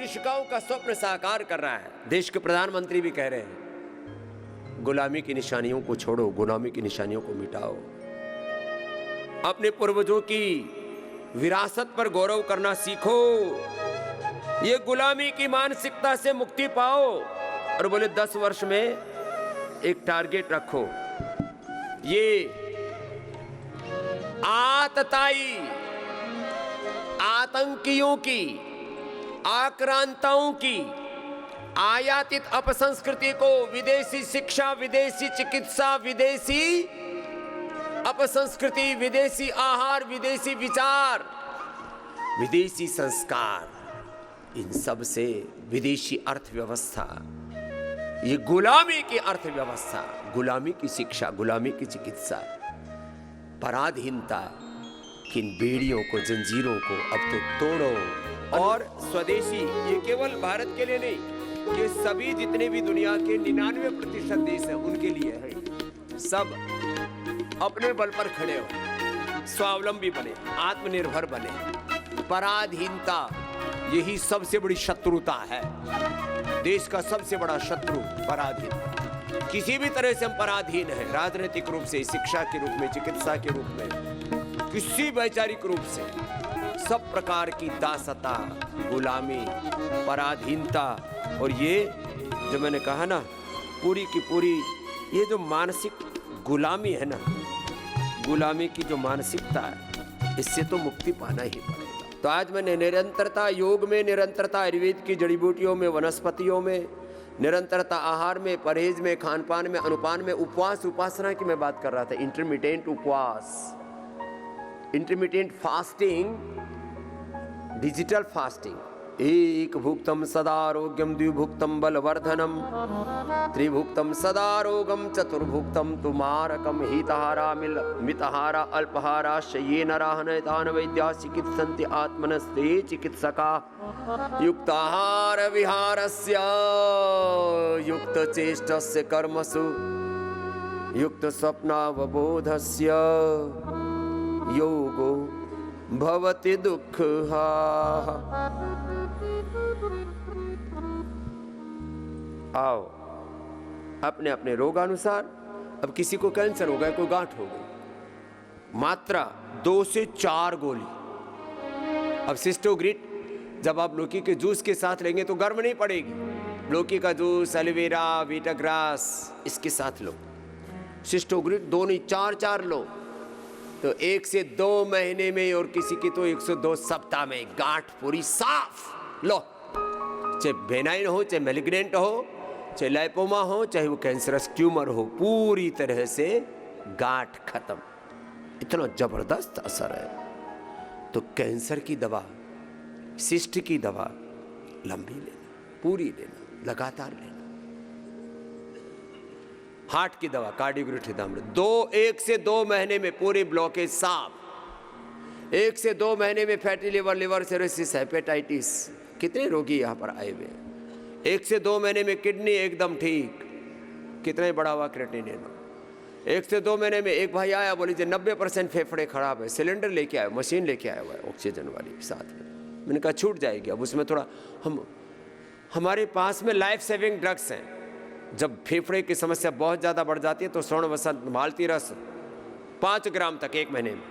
विभीषिकाओं का स्वप्न साकार कर रहा है। देश के प्रधानमंत्री भी कह रहे हैं गुलामी की निशानियों को छोड़ो, गुलामी की निशानियों को मिटाओ, अपने पूर्वजों की विरासत पर गौरव करना सीखो, ये गुलामी की मानसिकता से मुक्ति पाओ। और बोले 10 वर्ष में एक टारगेट रखो, ये आतताई आतंकियों की, आक्रांताओं की आयातित अपसंस्कृति को, विदेशी शिक्षा, विदेशी चिकित्सा, विदेशी अपसंस्कृति, विदेशी आहार, विदेशी विचार, विदेशी संस्कार, इन सब से विदेशी अर्थव्यवस्था, ये गुलामी की अर्थव्यवस्था, गुलामी की शिक्षा, गुलामी की चिकित्सा, पराधीनता की इन बेड़ियों को, जंजीरों को अब तो तोड़ो। और स्वदेशी, ये केवल भारत के लिए नहीं, ये सभी जितने भी दुनिया के 99% देश हैं उनके लिए है। सब अपने बल पर खड़े हो, स्वावलंबी बने, आत्मनिर्भर बने। पराधीनता यही सबसे बड़ी शत्रुता है। देश का सबसे बड़ा शत्रु पराधीनता। किसी भी तरह से हम पराधीन हैं, राजनीतिक रूप से, शिक्षा के रूप में, चिकित्सा के रूप में, किसी वैचारिक रूप से, सब प्रकार की दासता, गुलामी, पराधीनता। और ये जो मैंने कहा ना, पूरी की पूरी ये जो मानसिक गुलामी है ना, गुलामी की जो मानसिकता है, इससे तो मुक्ति पाना ही पड़ेगा। तो आज मैंने निरंतरता, योग में निरंतरता, आयुर्वेद की जड़ी बूटियों में, वनस्पतियों में निरंतरता, आहार में, परहेज में, खान पान में, अनुपान में, उपवास उपासना की मैं बात कर रहा था। इंटरमिटेंट उपवास, इंटरमिटेंट फास्टिंग, डिजिटल फास्टिंग। एक भुक्तम सदारोग्यम, द्विभुक्तम बलवर्धनम, त्रिभुक्तम सदारोगम, चतुर्भुक्तम तुमारकम। हितहारा मितहारा अल्पहारा शय्ये नराः नैतान् वैद्याः चिकित्सन्ति आत्मनस्ते चिकित्सका। युक्ताहार विहारस्य, युक्तचेष्टस्य कर्मसु, युक्तस्वप्नावबोधस्य, योगो भवति दुःखः। आओ अपने अपने रोगानुसार। अब किसी को कैंसर हो गया, कोई गांठ हो गई, मात्रा 2 से 4 गोली। अब सिस्टोग्रिट जब आप लौकी के जूस के साथ लेंगे तो गर्म नहीं पड़ेगी। लौकी का जूस, एलोवेरा, वीटाग्रास, इसके साथ लो। सिस्टोग्रिट 2 नहीं 4 लो, तो 1 से 2 महीने में, और किसी की तो 102 सप्ताह में गांठ पूरी साफ। लो, चाहे बेनाइन हो, चाहे मैलिग्नेंट हो, चाहे लाइपोमा हो, चाहे वो कैंसरस ट्यूमर हो, पूरी तरह से गांठ खत्म। इतना जबरदस्त असर है। तो कैंसर की दवा, सिस्ट की दवा लंबी लेना, पूरी लेना, लगातार लेना। हार्ट की दवा कार्डियोग्लिसरीन अमृत 1 से 2 महीने में पूरी ब्लॉकेज साफ। 1 से 2 महीने में fatty liver, liver cirrhosis, hepatitis, कितने रोगी यहाँ पर आए हुए हैं। 1 से 2 महीने में किडनी एकदम ठीक, कितने बड़ा हुआ क्रिएटिनिन। 1 से 2 महीने में एक भाई आया, बोली 90% फेफड़े खराब है, सिलेंडर लेके आया, मशीन लेके आया हुआ है ऑक्सीजन वाली साथ में। मैंने कहा छूट जाएगी, अब उसमें थोड़ा हमारे पास में लाइफ सेविंग ड्रग्स हैं। जब फेफड़े की समस्या बहुत ज़्यादा बढ़ जाती है तो स्वर्ण वसंत, मालती रस 5 ग्राम तक 1 महीने में,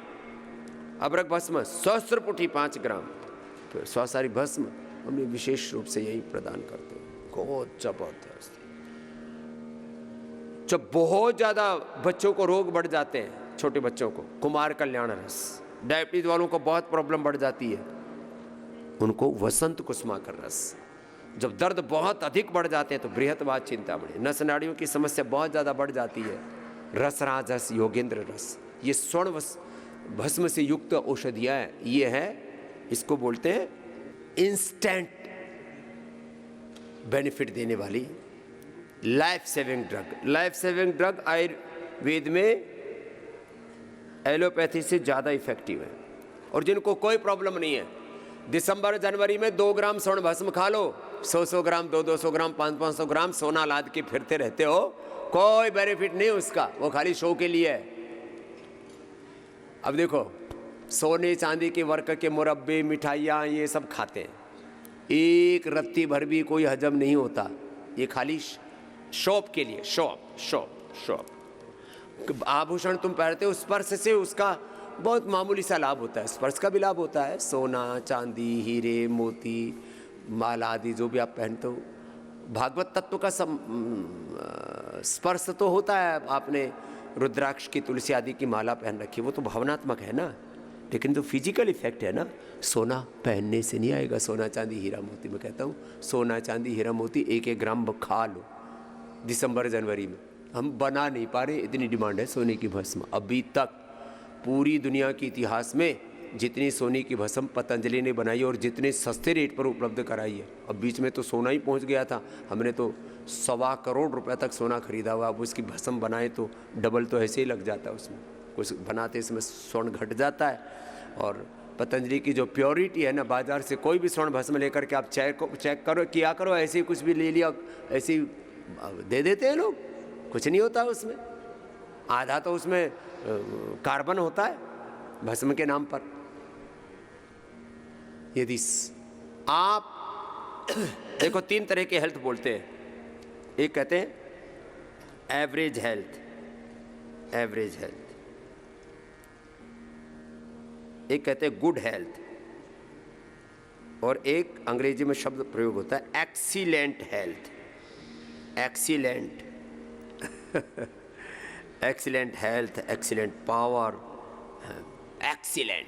अबरक भस्म, सहस्त्रपुटी 5 ग्राम, फिर स्वासारी भस्म हमने विशेष रूप से यही प्रदान करते हैं। बहुत जबरदस्त। जब बहुत ज़्यादा बच्चों को रोग बढ़ जाते हैं, छोटे बच्चों को, कुमार कल्याण रस, डायबिटीज वालों को बहुत प्रॉब्लम बढ़ जाती है, उनको वसंत कुसुमाकर रस। जब दर्द बहुत अधिक बढ़ जाते हैं तो बृहत्वाद चिंतामणि, नस नाड़ियों की समस्या बहुत ज़्यादा बढ़ जाती है, रसराजस, योगेंद्र रस, ये स्वर्ण भस्म से युक्त औषधियाँ, ये है, इसको बोलते हैं इंस्टेंट बेनिफिट देने वाली life saving drug. Life saving drug Ayurveda में एलोपैथी से ज़्यादा इफेक्टिव है। और जिनको कोई प्रॉब्लम नहीं है, दिसंबर जनवरी में 2 ग्राम स्वर्ण भस्म खा लो, 100 ग्राम, 200 ग्राम, 500 ग्राम सोना लाद के फिरते रहते हो, कोई बेनिफिट नहीं उसका, वो खाली शो के लिए है। अब देखो, सोने चांदी के वर्क के मुरब्बे, मिठाइयाँ, ये सब खाते हैं, एक रत्ती भर भी कोई हजम नहीं होता। ये खाली शौक के लिए, शौक। आभूषण तुम पहनते हो, स्पर्श से उसका बहुत मामूली सा लाभ होता है, स्पर्श का भी लाभ होता है। सोना, चांदी, हीरे, मोती, माला आदि जो भी आप पहनते हो, भागवत तत्व का स्पर्श तो होता है। आपने रुद्राक्ष की, तुलसी आदि की माला पहन रखी, वो तो भावनात्मक है ना, लेकिन तो फिजिकल इफेक्ट है ना, सोना पहनने से नहीं आएगा। सोना, चांदी, हीरा, मोती, मैं कहता हूँ सोना, चांदी, हीरा, मोती 1-1 ग्राम खा लो दिसंबर जनवरी में। हम बना नहीं पा रहे, इतनी डिमांड है सोने की भस्म। अभी तक पूरी दुनिया के इतिहास में जितनी सोने की भस्म पतंजलि ने बनाई और जितने सस्ते रेट पर उपलब्ध कराई है, अब बीच में तो सोना ही पहुंच गया था, हमने तो 1.25 करोड़ रुपए तक सोना खरीदा हुआ। अब उसकी भस्म बनाए तो डबल तो ऐसे ही लग जाता है उसमें, कुछ बनाते इसमें स्वर्ण घट जाता है। और पतंजलि की जो प्योरिटी है ना, बाजार से कोई भी स्वर्ण भस्म लेकर के आप चेक करो, किया करो, ऐसे ही कुछ भी ले लिया ऐसे ही दे देते हैं लोग, कुछ नहीं होता उसमें। आधा तो उसमें कार्बन होता है भस्म के नाम पर। यदि आप देखो 3 तरह के हेल्थ बोलते हैं, एक कहते हैं एवरेज हेल्थ, एक कहते हैं गुड हेल्थ, और एक अंग्रेजी में शब्द प्रयोग होता है excellent health. Excellent health, excellent power, excellent.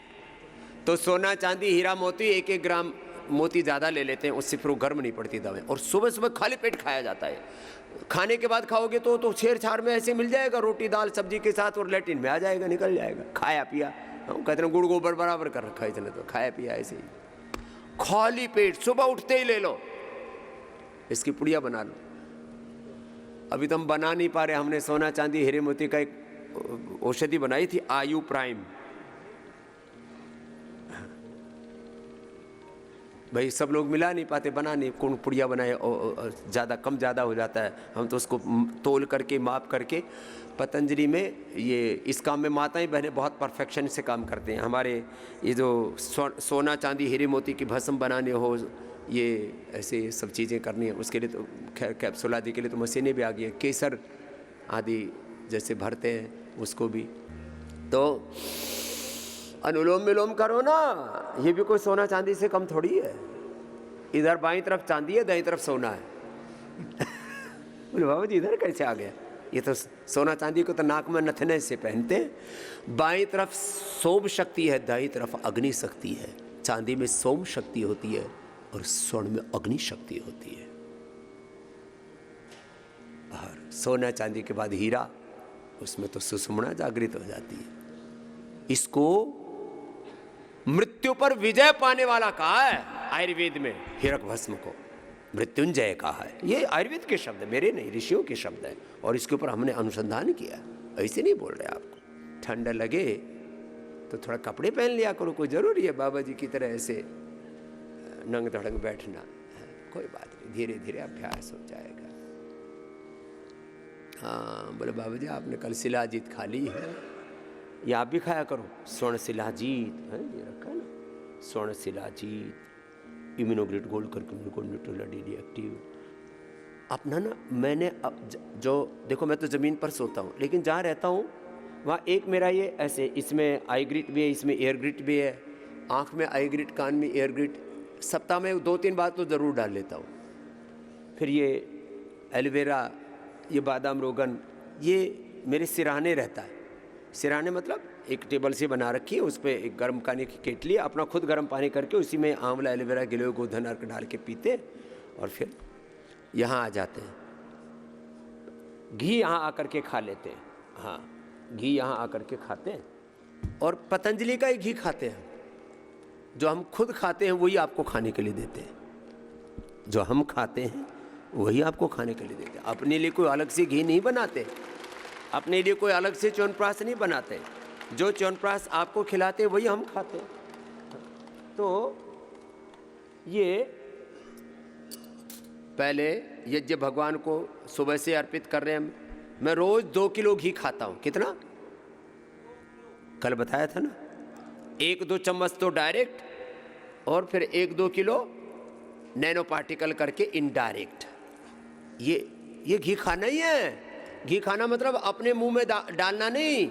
तो सोना, चांदी, हीरा, मोती 1-1 ग्राम मोती ज़्यादा ले लेते हैं, उससे फिर वो गर्म नहीं पड़ती दवाएं। और सुबह सुबह खाली पेट खाया जाता है। खाने के बाद खाओगे तो छेड़-छाड़ में ऐसे मिल जाएगा, रोटी दाल सब्जी के साथ, और लेटिन में आ जाएगा, निकल जाएगा। खाया पिया, हम कहते हैं गुड़ गोबर बराबर कर रखा है इसने, तो खाया पिया ऐसे ही खाली पेट सुबह उठते ही ले लो, इसकी पुड़िया बना लो। अभी तो हम बना नहीं पा रहे। हमने सोना, चांदी, हीरे, मोती का एक औषधि बनाई थी, आयु प्राइम। भाई सब लोग मिला नहीं पाते, बना नहीं, कौन पुड़िया बनाए, ज़्यादा कम ज़्यादा हो जाता है। हम तो उसको तोल करके, माप करके, पतंजलि में ये इस काम में माताएं बहनें बहुत परफेक्शन से काम करते हैं। हमारे ये जो सोना, चांदी, हीरे, मोती की भस्म बनाने हो, ये ऐसे सब चीज़ें करनी है, उसके लिए तो खैर कैप्सूल आदि के लिए तो मशीनें भी आ गई हैं। केसर आदि जैसे भरते हैं उसको भी। तो अनुलोम विलोम करो ना, ये भी कोई सोना चांदी से कम थोड़ी है। इधर बाईं तरफ चांदी है, दाईं तरफ सोना है। बोले बाबा जी इधर कैसे आ गया? ये तो सोना चांदी को तो नाक में नथने से पहनते हैं। बाईं तरफ सोम शक्ति है, दाईं तरफ अग्नि शक्ति है। चांदी में सोम शक्ति होती है और स्वर्ण में अग्नि शक्ति होती है। और सोना चांदी के बाद हीरा, उसमें तो सुषुम्ना जागृत हो जाती है। इसको मृत्यु पर विजय पाने वाला कहा है आयुर्वेद में, हीरक भस्म को मृत्युंजय कहा है। ये आयुर्वेद के शब्द है, मेरे नहीं, ऋषियों के शब्द है। और इसके ऊपर हमने अनुसंधान किया, ऐसे नहीं बोल रहे आपको। ठंड लगे तो थोड़ा कपड़े पहन लिया करो, कोई जरूरी है बाबा जी की तरह ऐसे नंग धड़ंग बैठना, कोई बात नहीं, धीरे धीरे अभ्यास हो जाएगा। हाँ बोले बाबा जी आपने कल शिलाजीत खा ली है, ये आप भी खाया करो। स्वर्ण शिलाजीत है, ये रखा है ना, स्वर्ण शिलाजीत, इम्यूनोग्रेड गोल्ड करके न्यूट्रल डी एक्टिव। अपना ना मैंने जो देखो, मैं तो ज़मीन पर सोता हूँ, लेकिन जहाँ रहता हूँ वहाँ एक मेरा ये ऐसे, इसमें आई ग्रिट भी है, इसमें एयर ग्रिट भी है, आँख में आई ग्रिट, कान में एयर ग्रिट, सप्ताह में 2-3 बार तो ज़रूर डाल लेता हूँ। फिर ये एलोवेरा, ये बादाम रोगन, ये मेरे सिराने रहता है। सिराने मतलब एक टेबल से बना रखी है, उस पर एक गर्म पानी की केटली, अपना खुद गर्म पानी करके उसी में आंवला, एलोवेरा, गिलोय, गोधन अर्क डाल के पीते, और फिर यहाँ आ जाते हैं। घी यहाँ आकर के खा लेते हैं, हाँ घी यहाँ आकर के खाते हैं, और पतंजलि का ही घी खाते हैं। जो हम खुद खाते हैं वही आपको खाने के लिए देते हैं, जो हम खाते हैं वही आपको खाने के लिए देते हैं। अपने लिए कोई अलग से घी नहीं बनाते, अपने लिए कोई अलग से च्यवनप्राश नहीं बनाते। जो च्यवनप्राश आपको खिलाते वही हम खाते हैं। तो ये पहले यज्ञ भगवान को सुबह से अर्पित कर रहे हैं। मैं रोज 2 किलो घी खाता हूँ। कितना? कल बताया था ना, 1-2 चम्मच तो डायरेक्ट, और फिर 1-2 किलो नैनो पार्टिकल करके इनडायरेक्ट। ये घी खाना ही है। घी खाना मतलब अपने मुंह में डालना नहीं,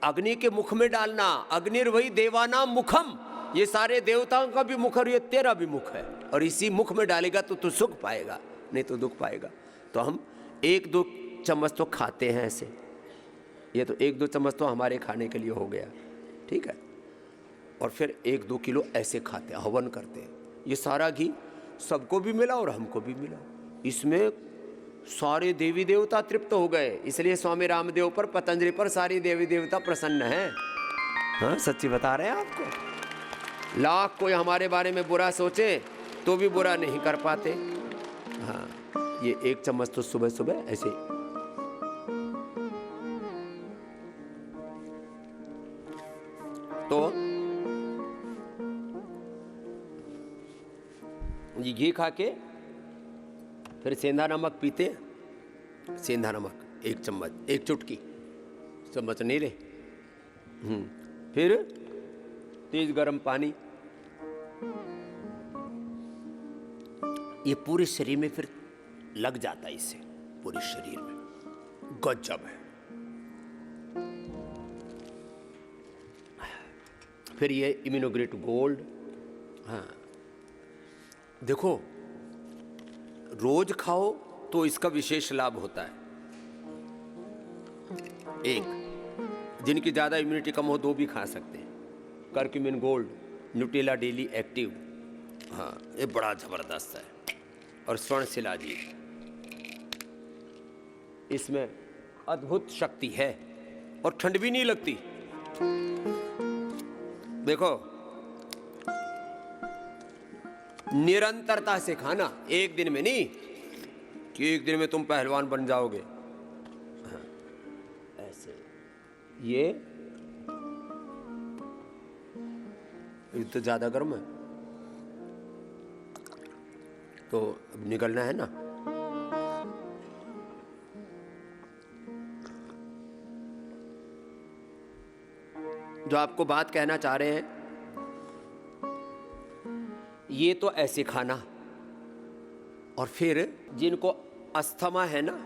अग्नि के मुख में डालना। अग्निर्वही देवानाम मुखम, ये सारे देवताओं का भी मुख और ये तेरा भी मुख है, और इसी मुख में डालेगा तो तू सुख पाएगा, नहीं तो दुख पाएगा। तो हम 1-2 चम्मच तो खाते हैं ऐसे, ये तो 1-2 चम्मच तो हमारे खाने के लिए हो गया, ठीक है। और फिर 1-2 किलो ऐसे खाते हैं, हवन करते हैं। ये सारा घी सबको भी मिला और हमको भी मिला, इसमें सारे देवी देवता तृप्त हो गए। इसलिए स्वामी रामदेव पर, पतंजलि पर सारी देवी देवता प्रसन्न हैं। हाँ, सच्ची बता रहे हैं आपको। लाख कोई हमारे बारे में बुरा सोचे तो भी बुरा नहीं कर पाते। हाँ, ये 1 चम्मच तो सुबह सुबह ऐसे। तो ये घी खा के फिर सेंधा नमक पीते हैं। सेंधा नमक 1 चम्मच, 1 चुटकी, चम्मच नहीं रे। फिर तेज गर्म पानी, ये पूरे शरीर में फिर लग जाता है, इससे पूरे शरीर में गजब है। फिर ये इम्यूनोग्रेट गोल्ड। हाँ देखो, रोज खाओ तो इसका विशेष लाभ होता है। एक, जिनकी ज़्यादा इम्यूनिटी कम हो 2 भी खा सकते हैं। Curcumin gold, Nutrela daily active, हाँ ये बड़ा ज़बरदस्त है। और स्वर्ण शिलाजी, इसमें अद्भुत शक्ति है और ठंड भी नहीं लगती। देखो, निरंतरता से खाना, एक दिन में नहीं कि एक दिन में तुम पहलवान बन जाओगे। हाँ, ऐसे ये तो ज्यादा गर्म है तो अब निकलना है ना। जो आपको बात कहना चाह रहे हैं, ये तो ऐसे खाना। और फिर जिनको अस्थमा है ना,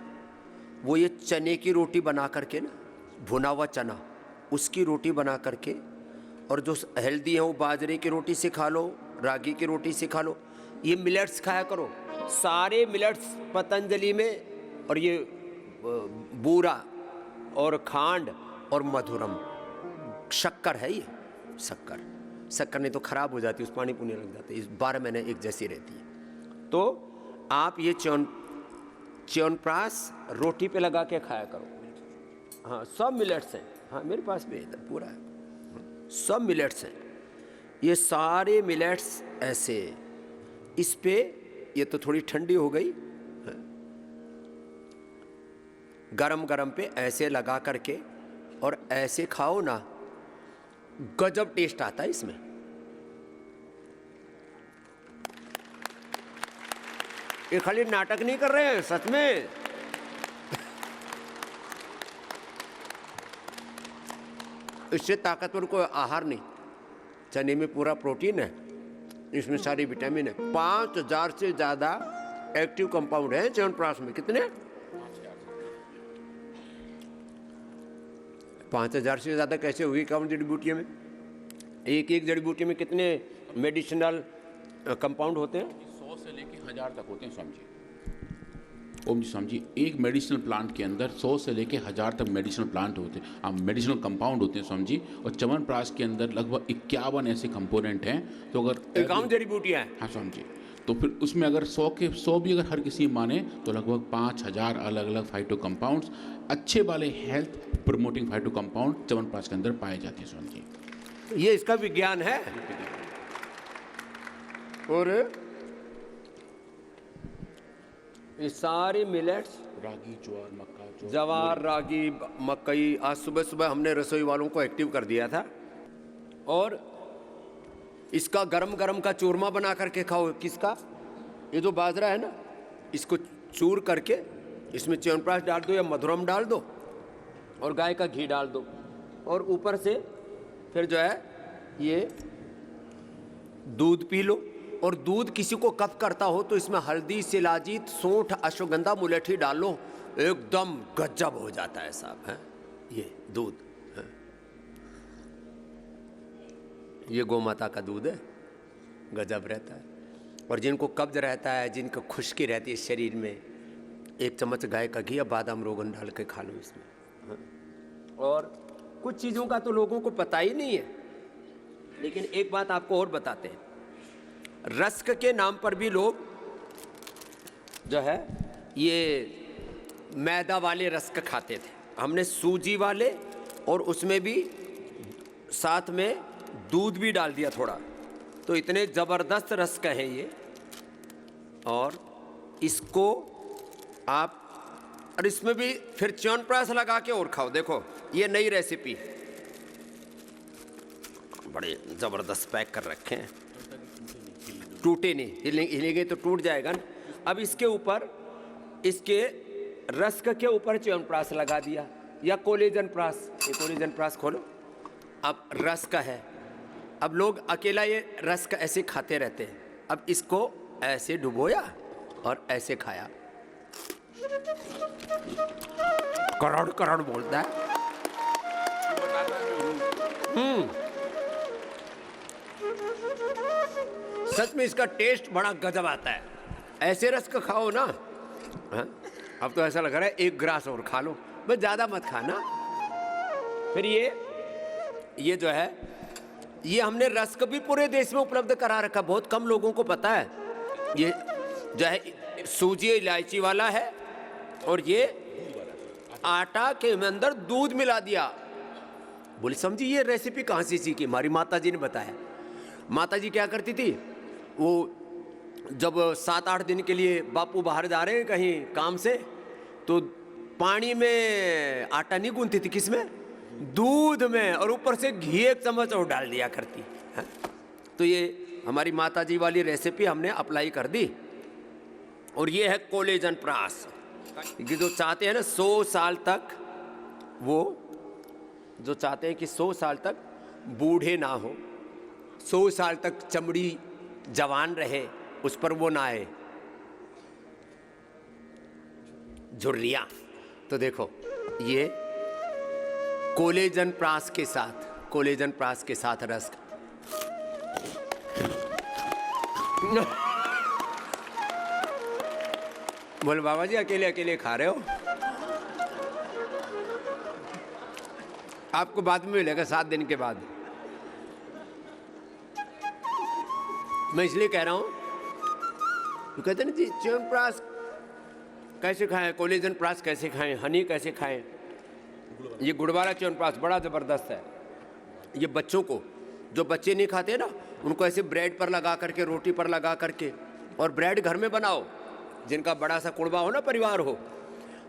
वो ये चने की रोटी बना करके ना, भुना हुआ चना, उसकी रोटी बना करके, और जो हेल्दी है वो बाजरे की रोटी से खा लो, रागी की रोटी से खा लो। ये मिलेट्स खाया करो, सारे मिलेट्स पतंजलि में। और ये बूरा और खांड और मधुरम, शक्कर है ये, शक्कर नहीं तो खराब हो जाती है, उस पानी पुनी लग जाते हैं, इस 12 महीने एक जैसी रहती है। तो आप ये च्यवनप्राश रोटी पे लगा के खाया करो। हाँ, सब मिलेट्स हैं। हाँ, मेरे पास भी इधर पूरा है, सब मिलेट्स हैं। ये सारे मिलेट्स ऐसे, इस पे ये तो थोड़ी ठंडी हो गई, गरम गरम पे ऐसे लगा करके और ऐसे खाओ ना, गजब टेस्ट आता है इसमें। ये खाली नाटक नहीं कर रहे हैं, सच में। इससे ताकतवर कोई आहार नहीं। चने में पूरा प्रोटीन है, इसमें सारी विटामिन है। 5000 से ज्यादा एक्टिव कंपाउंड है च्यवनप्राश में। कितने? 5000 से ज्यादा कैसे होगी कम जड़ी बूटियों में? एक जड़ी बूटी में कितने मेडिसिनल कंपाउंड होते हैं? 100 से लेके 1000 तक होते हैं स्वामी जी। ओम जी स्वामी जी, एक मेडिसिनल प्लांट के अंदर 100 से लेके 1000 तक मेडिसिनल प्लांट होते हैं, मेडिसिनल कंपाउंड होते हैं स्वामी जी। और च्यवनप्राश के अंदर लगभग 51 ऐसे कंपोनेंट हैं। तो अगर 51 जड़ी बूटियाँ हैं, हाँ स्वामी जी, तो फिर उसमें अगर 100 के 100 भी अगर हर किसी माने तो लगभग 5000 अलग अलग फाइटो कंपाउंड्स, अच्छे वाले health promoting phyto compound chyawanprash के अंदर पाए जाते हैं स्वामी जी। ये इसका विज्ञान है। और ये सारे मिलेट्स, रागी, ज्वार, मक्का, जवार, रागी, मकई, आज सुबह सुबह हमने रसोई वालों को एक्टिव कर दिया था। और इसका गरम गरम का चूरमा बना करके खाओ। किसका? ये जो बाजरा है ना, इसको चूर करके इसमें च्यवनप्राश डाल दो या मधुरम डाल दो और गाय का घी डाल दो, और ऊपर से फिर जो है ये दूध पी लो और दूध किसी को कफ करता हो तो इसमें हल्दी, शिलाजीत, सूंठ, अश्वगंधा, मुलेठी डाल लो, एकदम गजब हो जाता है साहब। है ये दूध है। ये गौ माता का दूध है, गजब रहता है। और जिनको कब्ज रहता है, जिनको खुश्की रहती है शरीर में, 1 चम्मच गाय का घी या बादाम रोगन डाल के खा लो इसमें। हाँ। और कुछ चीज़ों का तो लोगों को पता ही नहीं है, लेकिन एक बात आपको और बताते हैं, रस्क के नाम पर भी लोग जो है ये मैदा वाले रस्क खाते थे। हमने सूजी वाले और उसमें भी साथ में दूध भी डाल दिया थोड़ा, तो इतने ज़बरदस्त रस्क हैं ये। और इसको आप, और इसमें भी फिर च्यवनप्राश लगा के और खाओ। देखो ये नई रेसिपी, बड़े ज़बरदस्त पैक कर रखे हैं, टूटे नहीं, हिलेंगे तो टूट जाएगा ना। अब इसके ऊपर, इसके रस्क के ऊपर च्यवनप्राश लगा दिया या कोलेजन प्राश। ये कोलेजन प्राश खोलो, अब रस्क है। अब लोग अकेला ये रस्क ऐसे खाते रहते हैं, अब इसको ऐसे डुबोया और ऐसे खाया, करोड़ करोड़ बोलता है। सच में इसका टेस्ट बड़ा गजब आता है। ऐसे रस्क खाओ ना, हाँ? अब तो ऐसा लग रहा है 1 ग्रास और खा लो, बस ज़्यादा मत खाना। फिर ये जो है, ये हमने रस्क भी पूरे देश में उपलब्ध करा रखा, बहुत कम लोगों को पता है। ये जो है सूजी इलायची वाला है, और ये आटा के अंदर दूध मिला दिया। बोले समझी ये रेसिपी कहाँ से सीखी? हमारी माता जी ने बताया। माता जी क्या करती थी, वो जब 7-8 दिन के लिए बापू बाहर जा रहे हैं कहीं काम से, तो पानी में आटा नहीं गूंथती थी, किसमें? दूध में, और ऊपर से घी 1 चम्मच और डाल दिया करती है। तो ये हमारी माता जी वाली रेसिपी हमने अप्लाई कर दी। और ये है कोलेजन प्राश, कि जो चाहते हैं ना 100 साल तक, वो जो चाहते हैं कि 100 साल तक बूढ़े ना हो, 100 साल तक चमड़ी जवान रहे, उस पर वो ना आए झुर्रियाँ। तो देखो ये कोलेजन प्राश के साथ, कोलेजन प्राश के साथ रस्क। बोले बाबा जी अकेले अकेले खा रहे हो, आपको बाद में मिलेगा 7 दिन के बाद। मैं इसलिए कह रहा हूं, तो कहते ना जी च्यवनप्राश कैसे खाएं, कोलेजन प्राश कैसे खाएं, हनी कैसे खाएं। ये गुड़ वाला च्यवनप्राश बड़ा ज़बरदस्त है। ये बच्चों को, जो बच्चे नहीं खाते ना, उनको ऐसे ब्रेड पर लगा करके, रोटी पर लगा करके, और ब्रेड घर में बनाओ। जिनका बड़ा सा कुड़बा हो ना, परिवार हो,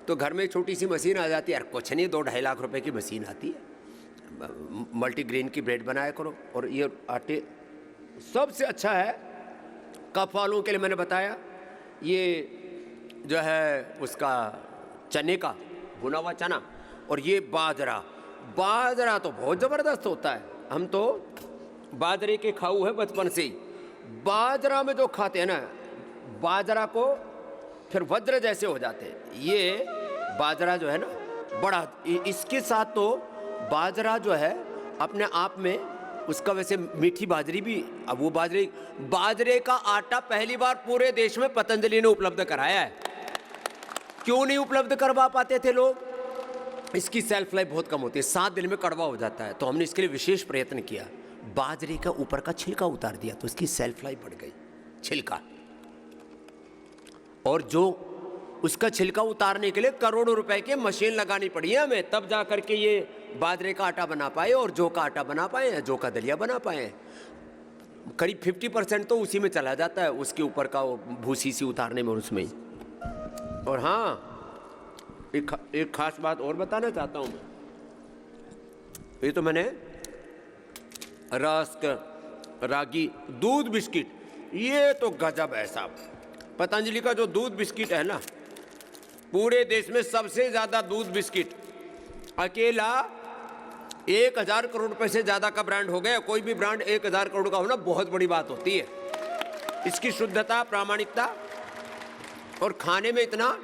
तो घर में छोटी सी मशीन आ जाती है, यार कुछ नहीं, 2-2.5 लाख रुपए की मशीन आती है, मल्टीग्रेन की ब्रेड बनाया करो। और ये आटे सबसे अच्छा है कफ वालों के लिए, मैंने बताया। ये जो है उसका चने का भुना हुआ चना, और ये बाजरा, बाजरा तो बहुत ज़बरदस्त होता है। हम तो बाजरे के खाऊ है बचपन से ही। बाजरा में जो खाते हैं ना, बाजरा को फिर वज्र जैसे हो जाते हैं। ये बाजरा जो है ना, बड़ा, इसके साथ तो बाजरा जो है अपने आप में, उसका वैसे मीठी बाजरी भी, अब वो बाजरे का आटा पहली बार पूरे देश में पतंजलि ने उपलब्ध कराया है। क्यों नहीं उपलब्ध करवा पाते थे लोग? इसकी सेल्फ लाइफ बहुत कम होती है, 7 दिन में कड़वा हो जाता है। तो हमने इसके लिए विशेष प्रयत्न किया, बाजरे का ऊपर का छिलका उतार दिया, तो इसकी सेल्फ लाइफ बढ़ गई, छिलका। और जो उसका छिलका उतारने के लिए करोड़ों रुपए की मशीन लगानी पड़ी है हमें, तब जा करके ये बाजरे का आटा बना पाए, और जौ का आटा बना पाए, जौ का दलिया बना पाए। करीब 50% तो उसी में चला जाता है, उसके ऊपर का वो भूसी सी उतारने में, उसमें ही। और हाँ, एक खास बात और बताना चाहता हूँ मैं। ये तो मैंने रस्क, रागी, दूध बिस्किट, ये तो गजब है साहब। पतंजलि का जो दूध बिस्किट है ना, पूरे देश में सबसे ज़्यादा दूध बिस्किट अकेला 1000 करोड़ रुपए से ज़्यादा का ब्रांड हो गया। कोई भी ब्रांड 1000 करोड़ का होना बहुत बड़ी बात होती है। इसकी शुद्धता, प्रामाणिकता और खाने में इतना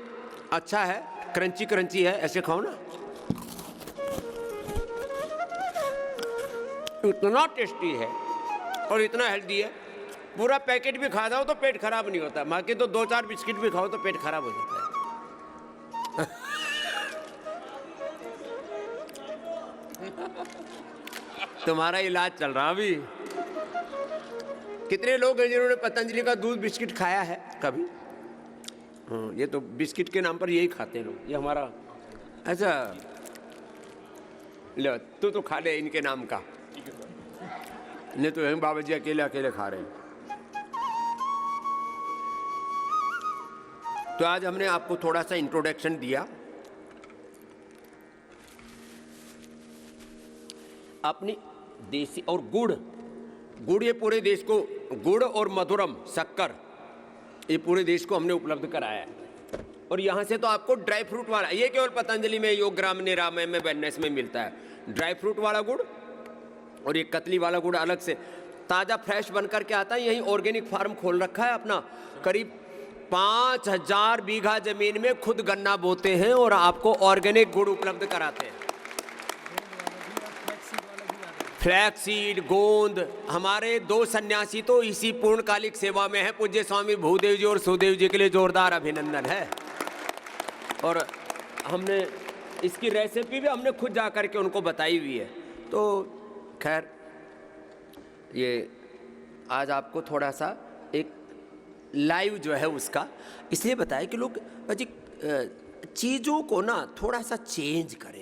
अच्छा है, क्रंची क्रंची है, ऐसे खाओ ना, इतना टेस्टी है और इतना हेल्दी है। पूरा पैकेट भी खा जाओ तो पेट खराब नहीं होता, बाकी तो 2-4 बिस्किट भी खाओ तो पेट खराब हो जाता है। तुम्हारा इलाज चल रहा अभी। कितने लोग हैं जिन्होंने पतंजलि का दूध बिस्किट खाया है कभी? ये तो बिस्किट के नाम पर यही खाते हैं लोग, ये हमारा ऐसा। लो तू तो खा ले इनके नाम का, नहीं तो हम बाबा जी अकेले अकेले खा रहे हैं। तो आज हमने आपको थोड़ा सा इंट्रोडक्शन दिया अपनी देसी और गुड़। ये पूरे देश को, गुड़ और मधुरम शक्कर, ये पूरे देश को हमने उपलब्ध कराया है। और यहाँ से तो आपको ड्राई फ्रूट वाला, ये केवल पतंजलि में, योगग्राम, निरामय में, वेलनेस में मिलता है, ड्राई फ्रूट वाला गुड़। और ये कतली वाला गुड़ अलग से ताज़ा फ्रेश बन करके आता है। यहीं ऑर्गेनिक फार्म खोल रखा है अपना, करीब 5000 बीघा जमीन में खुद गन्ना बोते हैं और आपको ऑर्गेनिक गुड़ उपलब्ध कराते हैं। फ्लैक्सीड, गोंद। हमारे 2 सन्यासी तो इसी पूर्णकालिक सेवा में है। पूज्य स्वामी भूदेव जी और सुदेव जी के लिए जोरदार अभिनंदन है। और हमने इसकी रेसिपी भी हमने खुद जा करके उनको बताई हुई है। तो खैर, ये आज आपको थोड़ा सा एक लाइव जो है उसका इसलिए बताया कि लोग चीज़ों को ना थोड़ा सा चेंज करें।